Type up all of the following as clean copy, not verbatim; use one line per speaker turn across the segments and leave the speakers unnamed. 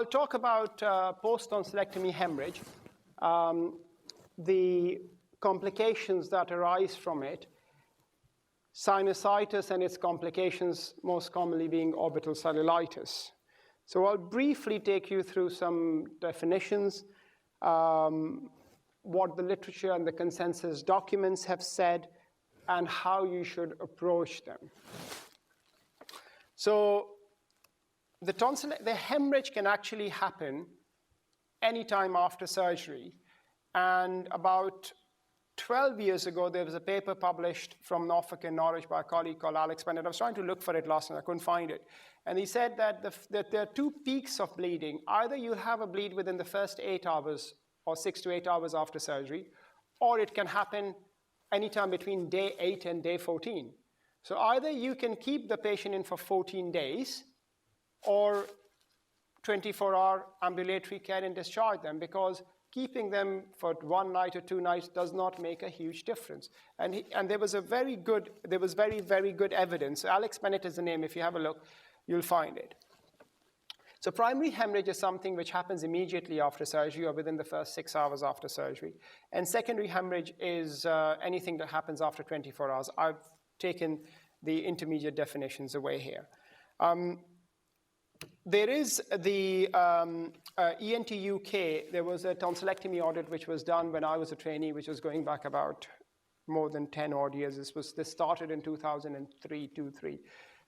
I'll talk about post-tonsillectomy hemorrhage, the complications that arise from it, sinusitis and its complications, most commonly being orbital cellulitis. So I'll briefly take you through some definitions, what the literature and the consensus documents have said, and how you should approach them. So the hemorrhage can actually happen anytime after surgery. And about 12 years ago, there was a paper published from Norfolk and Norwich by a colleague called Alex Bennett. I was trying to look for it last night. I couldn't find it. And he said that there are two peaks of bleeding. Either you'll have a bleed within the first 8 hours or 6 to 8 hours after surgery, or it can happen anytime between day 8 and day 14. So either you can keep the patient in for 14 days or 24-hour ambulatory care and discharge them, because keeping them for 1 night or 2 nights does not make a huge difference. And there was very, very good evidence. Alex Bennett is the name. If you have a look, you'll find it. So primary hemorrhage is something which happens immediately after surgery or within the first 6 hours after surgery. And secondary hemorrhage is anything that happens after 24 hours. I've taken the intermediate definitions away here. There is the ENT UK. There was a tonsillectomy audit which was done when I was a trainee, which was going back about more than 10 odd years. This started in 2003,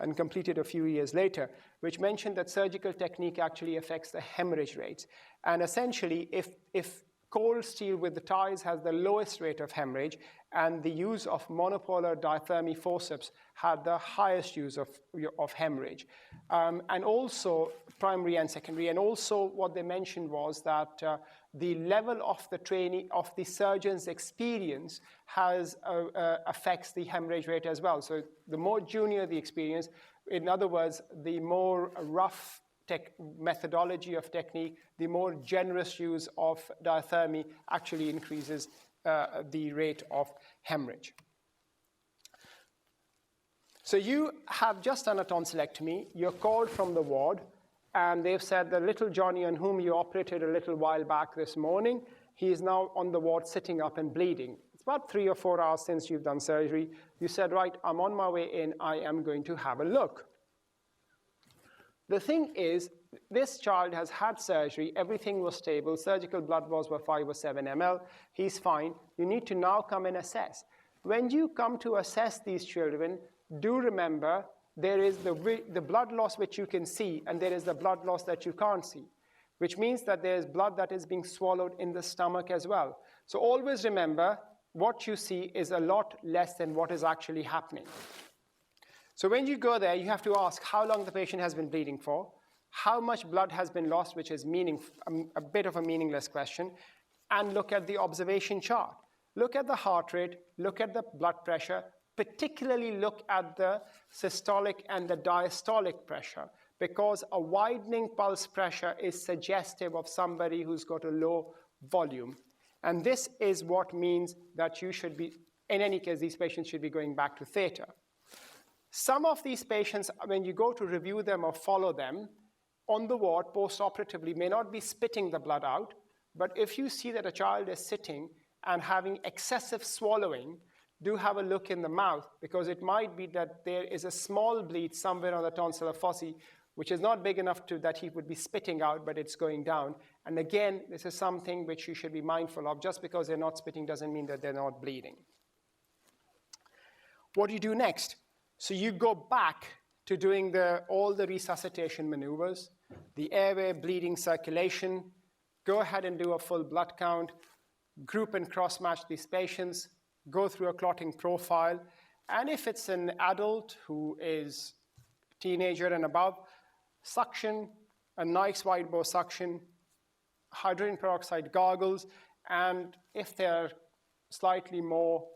and completed a few years later, which mentioned that surgical technique actually affects the hemorrhage rates. And essentially, if cold steel with the ties has the lowest rate of hemorrhage, and the use of monopolar diathermy forceps had the highest use of hemorrhage. And also primary and secondary. And also what they mentioned was that the level of the surgeon's experience affects the hemorrhage rate as well. So the more junior the experience, in other words, the more rough methodology of technique, the more generous use of diathermy actually increases the rate of hemorrhage. So you have just done a tonsillectomy, you're called from the ward, and they've said the little Johnny on whom you operated a little while back this morning, he is now on the ward sitting up and bleeding. It's about 3 or 4 hours since you've done surgery. You said, right, I'm on my way in, I am going to have a look. The thing is, this child has had surgery, everything was stable, surgical blood loss were 5 or 7 ml, he's fine. You need to now come and assess. When you come to assess these children, do remember there is the blood loss which you can see, and there is the blood loss that you can't see, which means that there is blood that is being swallowed in the stomach as well. So always remember, what you see is a lot less than what is actually happening. So when you go there, you have to ask how long the patient has been bleeding for, how much blood has been lost, which is a bit of a meaningless question, and look at the observation chart. Look at the heart rate, look at the blood pressure, particularly look at the systolic and the diastolic pressure, because a widening pulse pressure is suggestive of somebody who's got a low volume. And this is what means that you should be, in any case, these patients should be going back to theater. Some of these patients, when you go to review them or follow them, on the ward post-operatively may not be spitting the blood out, but if you see that a child is sitting and having excessive swallowing, do have a look in the mouth, because it might be that there is a small bleed somewhere on the tonsillar fossa, which is not big enough that he would be spitting out, but it's going down. And again, this is something which you should be mindful of. Just because they're not spitting doesn't mean that they're not bleeding. What do you do next? So you go back to doing all the resuscitation maneuvers, the airway, bleeding, circulation. Go ahead and do a full blood count, group and cross-match these patients, go through a clotting profile, and if it's an adult who is teenager and above, suction, a nice wide bore suction, hydrogen peroxide goggles, and if they're slightly more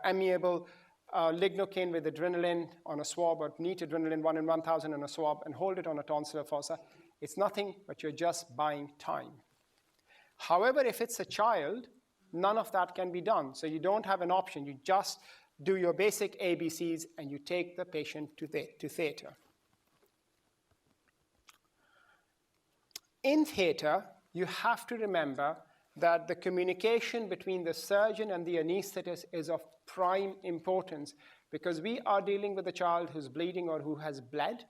amiable, lignocaine with adrenaline on a swab, or neat adrenaline 1 in 1,000 on a swab, and hold it on a tonsillar fossa. It's nothing, but you're just buying time. However, if it's a child, none of that can be done. So you don't have an option. You just do your basic ABCs, and you take the patient to theater. in theatre, you have to remember that the communication between the surgeon and the anaesthetist is of prime importance, because we are dealing with a child who's bleeding or who has bled.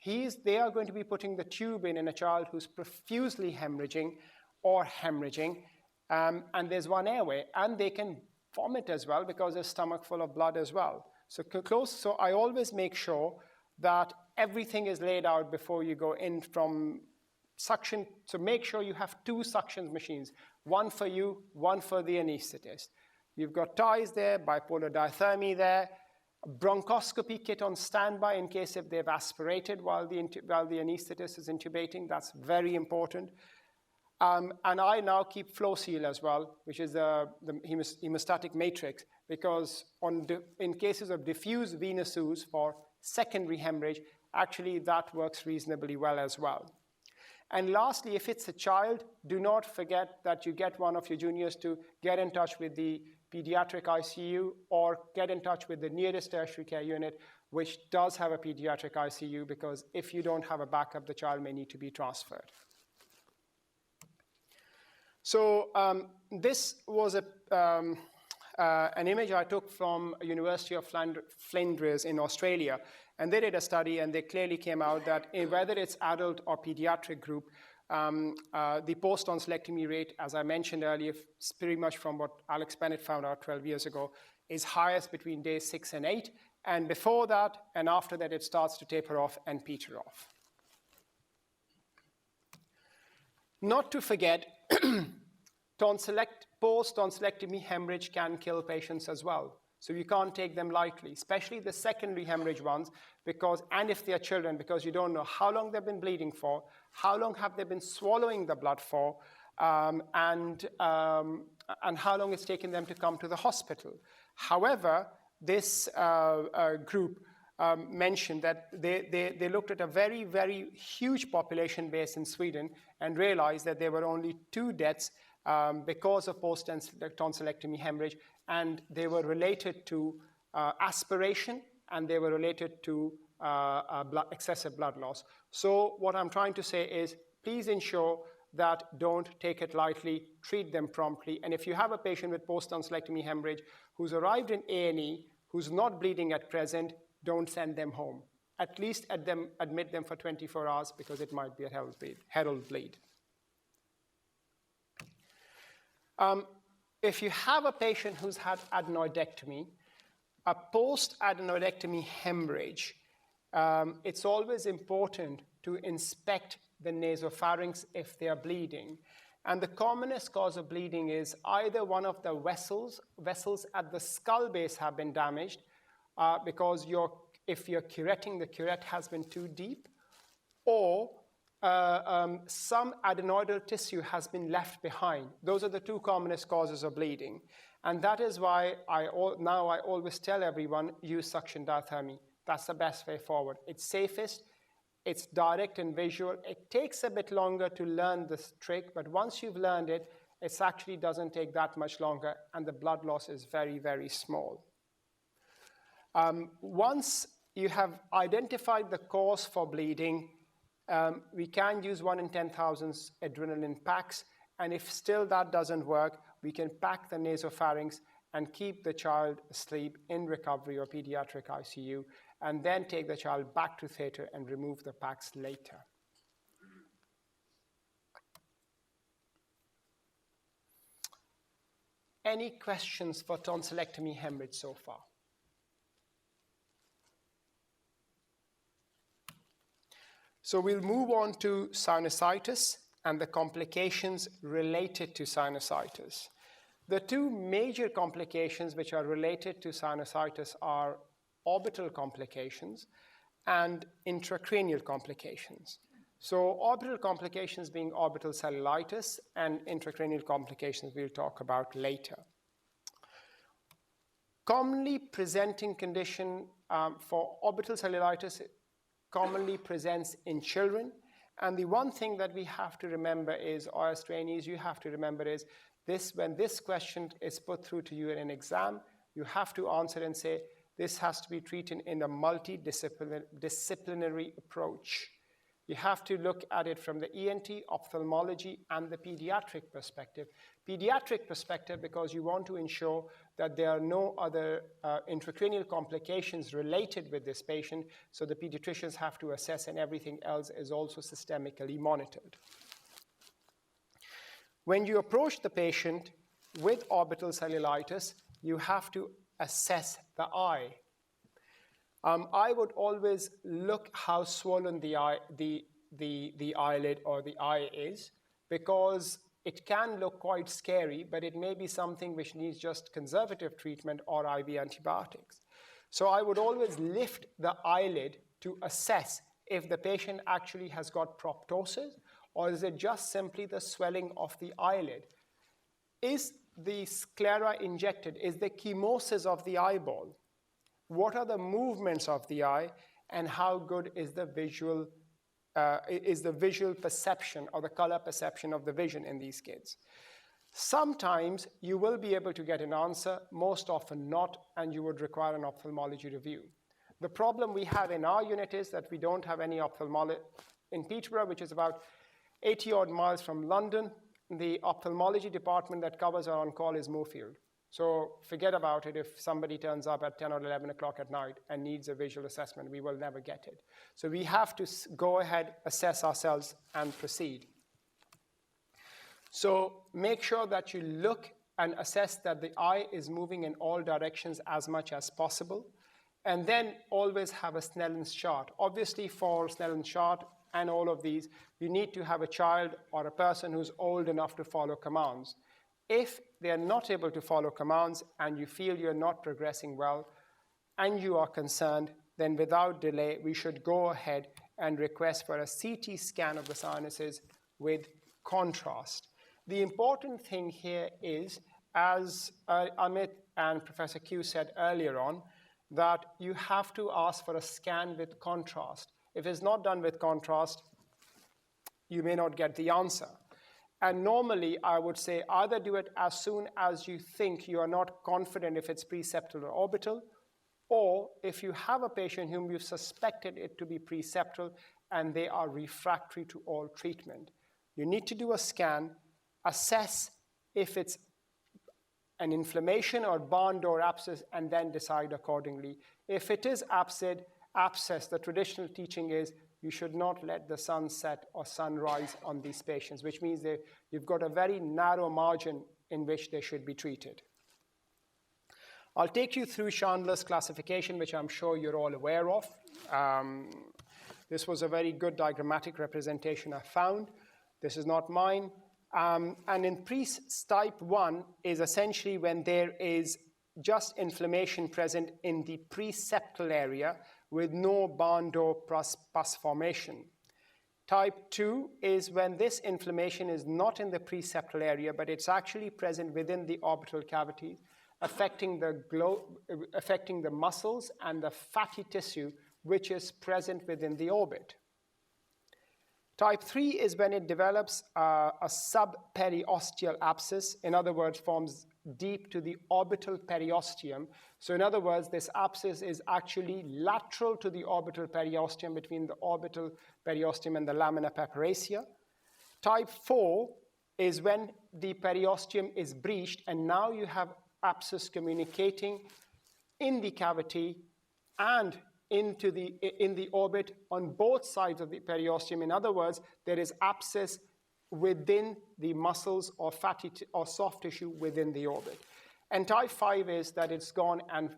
They are going to be putting the tube in a child who's profusely hemorrhaging or hemorrhaging, and there's one airway, and they can vomit as well because their stomach full of blood as well. So I always make sure that everything is laid out before you go in from suction. So make sure you have 2 suction machines, one for you, one for the anaesthetist. You've got ties there, bipolar diathermy there, a bronchoscopy kit on standby in case if they've aspirated while the anaesthetist is intubating. That's very important. And I now keep flow seal as well, which is the hemostatic matrix, because in cases of diffuse venous ooze for secondary hemorrhage, actually that works reasonably well as well. And lastly, if it's a child, do not forget that you get one of your juniors to get in touch with the pediatric ICU or get in touch with the nearest tertiary care unit, which does have a pediatric ICU, because if you don't have a backup, the child may need to be transferred. So this was an image I took from University of Flinders in Australia, and they did a study, and they clearly came out that whether it's adult or pediatric group, the post-tonsillectomy rate, as I mentioned earlier, pretty much from what Alex Bennett found out 12 years ago, is highest between days 6 and 8, and before that and after that it starts to taper off and peter off. Not to forget, post-tonsillectomy hemorrhage can kill patients as well. So you can't take them lightly, especially the secondary hemorrhage ones, and if they are children, because you don't know how long they've been bleeding for, how long have they been swallowing the blood for, and how long it's taken them to come to the hospital. However, this group mentioned that they looked at a very, very huge population base in Sweden and realized that there were only 2 deaths because of post-tonsillectomy hemorrhage, and they were related to aspiration, and they were related to excessive blood loss. So what I'm trying to say is, please ensure that don't take it lightly, treat them promptly, and if you have a patient with post-tonsillectomy hemorrhage who's arrived in A&E, who's not bleeding at present, don't send them home. At least admit them for 24 hours, because it might be a herald bleed. If you have a patient who's had adenodectomy, a post-adenodectomy hemorrhage, it's always important to inspect the nasopharynx if they are bleeding. And the commonest cause of bleeding is either one of the vessels at the skull base have been damaged, because if you're curetting, the curette has been too deep, or some adenoidal tissue has been left behind. Those are the 2 commonest causes of bleeding. And that is why now I always tell everyone, use suction diathermy. That's the best way forward. It's safest, it's direct and visual. It takes a bit longer to learn this trick, but once you've learned it, it actually doesn't take that much longer, and the blood loss is very, very small. Once you have identified the cause for bleeding, we can use 1 in 10,000 adrenaline packs, and if still that doesn't work, we can pack the nasopharynx and keep the child asleep in recovery or pediatric ICU, and then take the child back to theatre and remove the packs later. Any questions for tonsillectomy hemorrhage so far? So we'll move on to sinusitis and the complications related to sinusitis. The 2 major complications which are related to sinusitis are orbital complications and intracranial complications. So orbital complications being orbital cellulitis, and intracranial complications we'll talk about later. Commonly presenting condition for orbital cellulitis commonly presents in children, and the one thing that we have to remember is, or as trainees you have to remember is, when this question is put through to you in an exam, you have to answer and say, this has to be treated in a multidisciplinary approach. You have to look at it from the ENT, ophthalmology, and the pediatric perspective. Pediatric perspective because you want to ensure that there are no other intracranial complications related with this patient, so the pediatricians have to assess, and everything else is also systemically monitored. When you approach the patient with orbital cellulitis, you have to assess the eye. I would always look how swollen the eyelid or the eye is, because it can look quite scary, but it may be something which needs just conservative treatment or IV antibiotics. So I would always lift the eyelid to assess if the patient actually has got proptosis, or is it just simply the swelling of the eyelid. Is the sclera injected? Is the chemosis of the eyeball? What are the movements of the eye, and how good is the visual perception or the color perception of the vision in these kids? Sometimes you will be able to get an answer, most often not, and you would require an ophthalmology review. The problem we have in our unit is that we don't have any ophthalmology in Peterborough, which is about 80 odd miles from London. The ophthalmology department that covers our on-call is Moorfield. So forget about it if somebody turns up at 10 or 11 o'clock at night and needs a visual assessment. We will never get it. So we have to go ahead, assess ourselves, and proceed. So make sure that you look and assess that the eye is moving in all directions as much as possible. And then always have a Snellen's chart. Obviously, for Snellen's chart and all of these, you need to have a child or a person who's old enough to follow commands. If they are not able to follow commands and you feel you're not progressing well and you are concerned, then without delay, we should go ahead and request for a CT scan of the sinuses with contrast. The important thing here is, as Amit and Professor Q said earlier on, that you have to ask for a scan with contrast. If it's not done with contrast, you may not get the answer. And normally, I would say either do it as soon as you think you are not confident if it's preseptal or orbital, or if you have a patient whom you've suspected it to be preseptal and they are refractory to all treatment. You need to do a scan, assess if it's an inflammation or barn door abscess, and then decide accordingly. If it is abscess, the traditional teaching is you should not let the sun set or sunrise on these patients, which means you've got a very narrow margin in which they should be treated. I'll take you through Chandler's classification, which I'm sure you're all aware of. This was a very good diagrammatic representation I found. This is not mine. And in type 1 is essentially when there is just inflammation present in the preseptal area with no barn door pus formation. Type 2 is when this inflammation is not in the preseptal area, but it's actually present within the orbital cavity, affecting the muscles and the fatty tissue, which is present within the orbit. Type 3 is when it develops a subperiosteal abscess, in other words, forms deep to the orbital periosteum. So in other words, this abscess is actually lateral to the orbital periosteum, between the orbital periosteum and the lamina papyracea. Type 4 is when the periosteum is breached, and now you have abscess communicating in the cavity and in the orbit on both sides of the periosteum. In other words, there is abscess within the muscles or fatty or soft tissue within the orbit. And type 5 is that it's gone and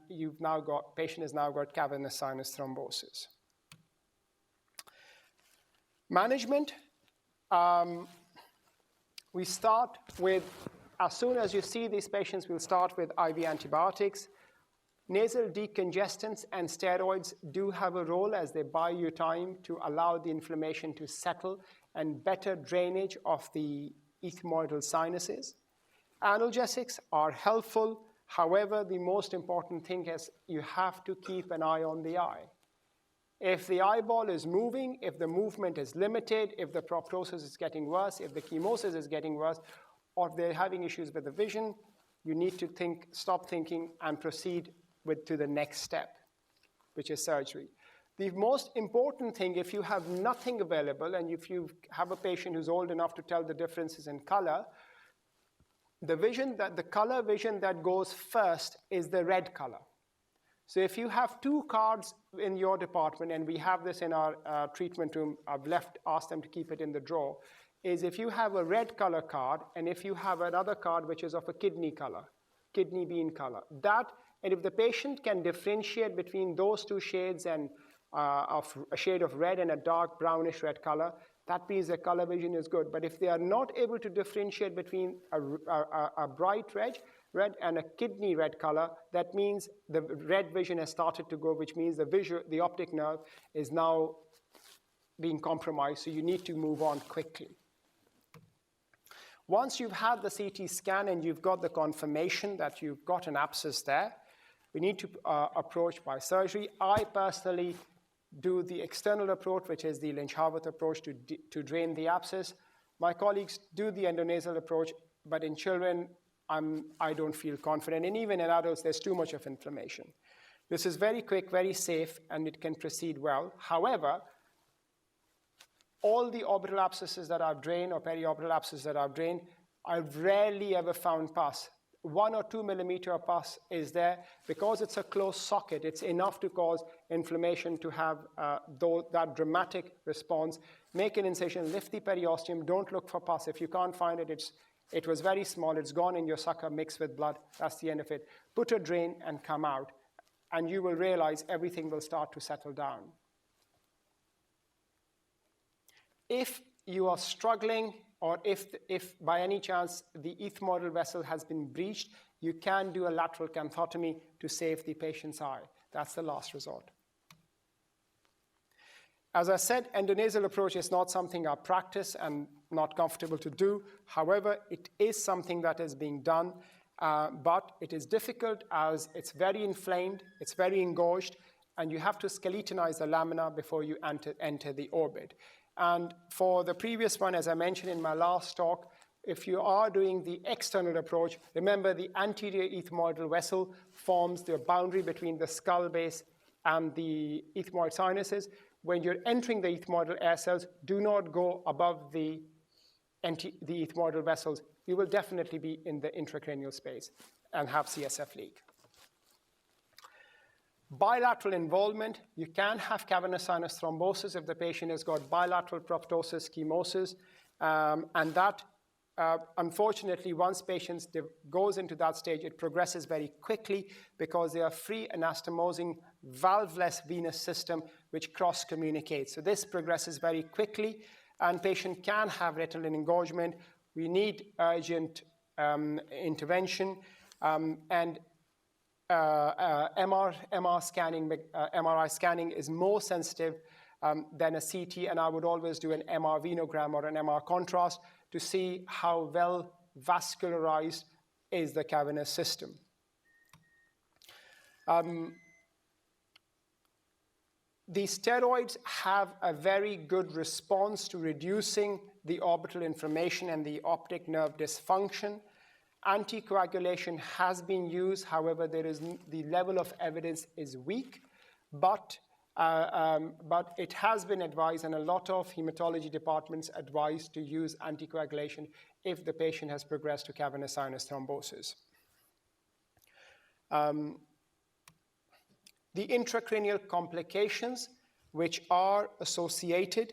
patient has now got cavernous sinus thrombosis. Management, we start with, as soon as you see these patients, we'll start with IV antibiotics. Nasal decongestants and steroids do have a role as they buy you time to allow the inflammation to settle and better drainage of the ethmoidal sinuses. Analgesics are helpful. However, the most important thing is you have to keep an eye on the eye. If the eyeball is moving, if the movement is limited, if the proptosis is getting worse, if the chemosis is getting worse, or if they're having issues with the vision, you need to stop thinking and proceed to the next step, which is surgery. The most important thing, if you have nothing available and if you have a patient who's old enough to tell the differences in color, the color vision that goes first is the red color. So if you have two cards in your department, and we have this in our treatment room, I've asked them to keep it in the drawer, is if you have a red color card and if you have another card which is of a kidney color, kidney bean color, and if the patient can differentiate between those two shades and of a shade of red and a dark brownish red color, that means the color vision is good. But if they are not able to differentiate between a bright red and a kidney red color, that means the red vision has started to go, which means the optic nerve is now being compromised, so you need to move on quickly. Once you've had the CT scan and you've got the confirmation that you've got an abscess there, we need to approach by surgery. I personally do the external approach, which is the Lynch-Harworth approach to drain the abscess. My colleagues do the endonasal approach, but in children, I don't feel confident. And even in adults, there's too much of inflammation. This is very quick, very safe, and it can proceed well. However, all the orbital abscesses that I've drained or periorbital abscesses that I've drained, I've rarely ever found pus. 1 or 2 millimeter pus is there. Because it's a closed socket, it's enough to cause inflammation to have that dramatic response. Make an incision, lift the periosteum, don't look for pus. If you can't find it, it was very small, it's gone in your sucker mixed with blood, that's the end of it. Put a drain and come out, and you will realize everything will start to settle down. If you are struggling, or if by any chance the ethmoidal vessel has been breached, you can do a lateral canthotomy to save the patient's eye. That's the last resort. As I said, endonasal approach is not something I practice and not comfortable to do. However, it is something that is being done, but it is difficult as it's very inflamed, it's very engorged, and you have to skeletonize the lamina before you enter the orbit. And for the previous one, as I mentioned in my last talk, if you are doing the external approach, remember the anterior ethmoidal vessel forms the boundary between the skull base and the ethmoid sinuses. When you're entering the ethmoidal air cells, do not go above the ethmoidal vessels. You will definitely be in the intracranial space and have CSF leak. Bilateral involvement, you can have cavernous sinus thrombosis if the patient has got bilateral proptosis, chemosis, and that, unfortunately, once patients goes into that stage, it progresses very quickly because they are free anastomosing valveless venous system which cross-communicates. So this progresses very quickly, and patient can have retinal engorgement. We need urgent intervention, and MRI scanning is more sensitive than a CT, and I would always do an MR venogram or an MR contrast to see how well vascularized is the cavernous system. These steroids have a very good response to reducing the orbital inflammation and the optic nerve dysfunction. Anticoagulation has been used, however, the level of evidence is weak, but it has been advised, and a lot of hematology departments advise to use anticoagulation if the patient has progressed to cavernous sinus thrombosis. The intracranial complications which are associated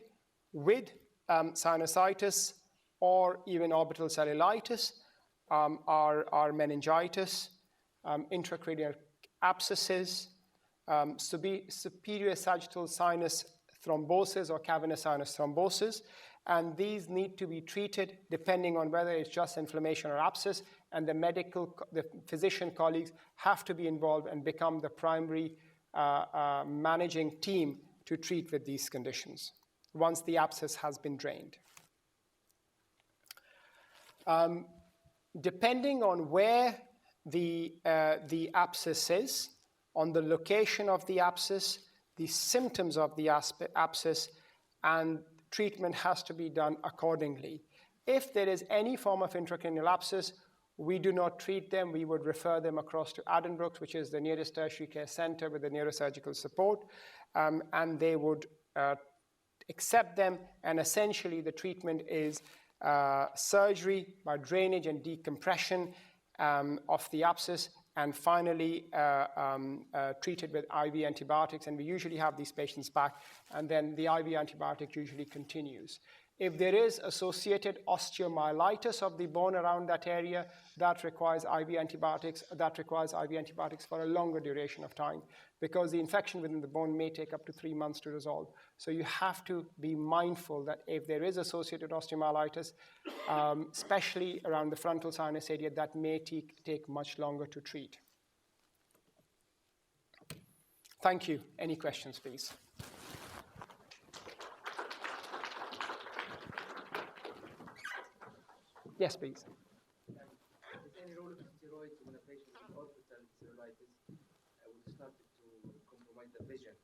with sinusitis or even orbital cellulitis are meningitis, intracranial abscesses, superior sagittal sinus thrombosis or cavernous sinus thrombosis, and these need to be treated depending on whether it's just inflammation or abscess, and the physician colleagues have to be involved and become the primary managing team to treat with these conditions once the abscess has been drained. Depending on where the abscess is, on the location of the abscess, the symptoms of the abscess, and treatment has to be done accordingly. If there is any form of intracranial abscess, we do not treat them. We would refer them across to Addenbrooke's, which is the nearest tertiary care center with the neurosurgical support. and they would accept them, and essentially the treatment is surgery by drainage and decompression of the abscess, and finally treated with IV antibiotics. And we usually have these patients back, and then the IV antibiotic usually continues. If there is associated osteomyelitis of the bone around that area, that requires IV antibiotics. That requires IV antibiotics for a longer duration of time, because the infection within the bone may take up to 3 months to resolve. So you have to be mindful that if there is associated osteomyelitis, especially around the frontal sinus area, that may take much longer to treat. Thank you. Any questions, please? Yes, please.
Is there any role of steroids when a patient with orbital cellulitis would start to compromise the vision?